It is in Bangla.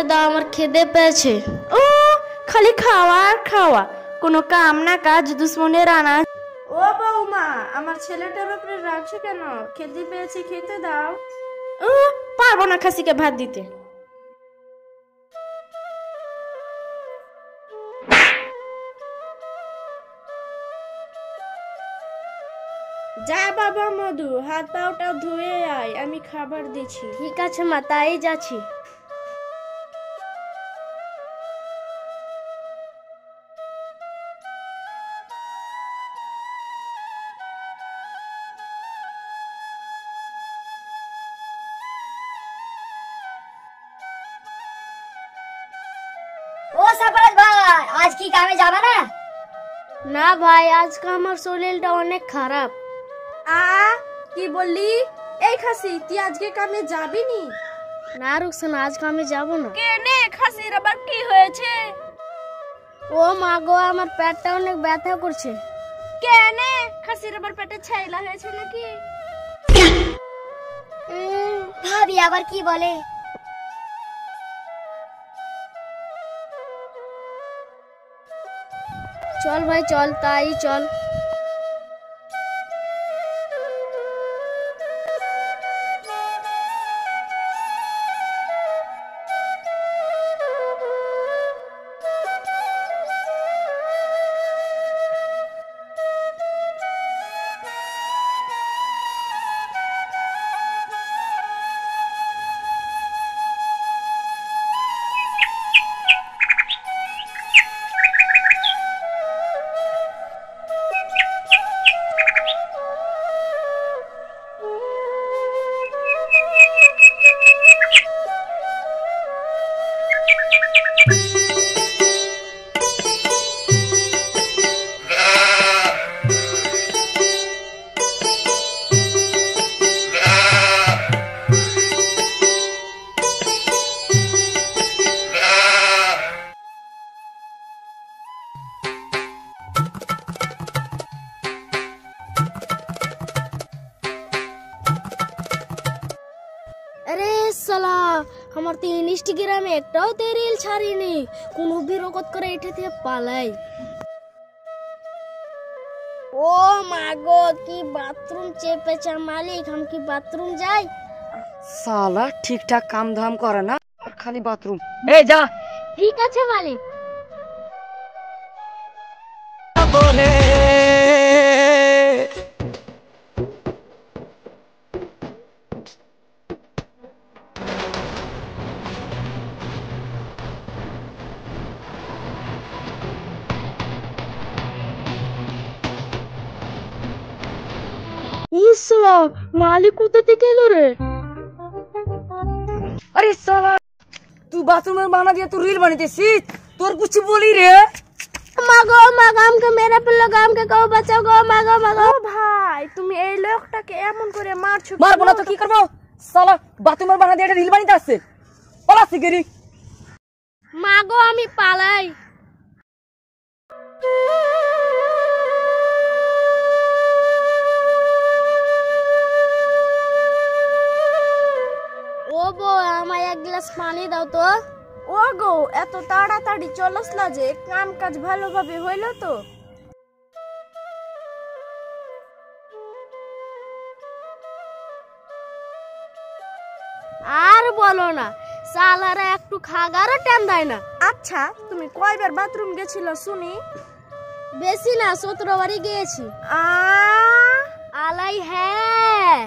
দাও, আমার খিদে পেয়েছে। ও খালি খাওয়া আর খাওয়া, কোনো কাম না কাজ, দুশ্মনের আনা। ও বৌমা, আমার ছেলেটার উপরে রাখছো কেন? খেতে পেয়েছে, খেতে দাও। ও পারবো না খাসিকে ভাত দিতে। যা বাবা মধু, হাত পাওটা ধুয়ে আয়, আমি খাবার দিচ্ছি। ঠিক আছে মা, তাই যাচ্ছি। ও সাফাত ভাই, আজ কি কামে যাবে না? না ভাই, আজকে আমার শরীরটা অনেক খারাপ। কি বললি? এই খাসি, তুই আজকে কামে যাবি নি? না রুকসানা, আজ কামে যাব না। কেনে খাসির আবার কি হয়েছে? ও মা গো, আমার পেটটা অনেক ব্যথা করছে। কেনে খাসির আবার পেটে ছাইলা হয়েছে নাকি? ভাবি আবার কি বলে? চল ভাই চল, তাই চল। अरे साला, हमार तो इंस्टाग्राम एकटाও তে রিল ছাড়িনি, কোন বিরকত করে এঠে থেকে পালাই। ও মাগো, কি বাথরুম চেপেছে মালিক, हम কি বাথরুম যাই? साला ठीक ठाक काम धाम करे ना, खाली बाथरूम। ए जा। ঠিক আছে মালিক। मालिक কোথা থেকে এলো রে? अरे साला, तू बाथरूम में बना दिया, तू रील बनाते तोर कुछ बोली रे। মাগো মাগো, আমাকে মেরে ফেললো, আমাকে কেউ বাঁচাও গো, মাগো মাগো। ভাই তুমি এই লোকটাকে এমন করে মারছো? मारबो ना तो की करबो? साला बाथरूम में बना दिया, रील बनाते আসছে। পালা শিগগিরি। মাগো আমি পালাই। ও বউ, আমায় এক গ্লাস পানি দাও তো। ও গো, এত তাড়াতাড়ি চলস না যে, কাম কাজ ভালোভাবে হইলো তো? আর বলো না, সালারা একটু খাগারও টাইম দেয় না। আচ্ছা, তুমি কয়বার বাথরুম গেছিল শুনি? বেশি না, 17 বারই গিয়েছি। আলাই হ্যাঁ।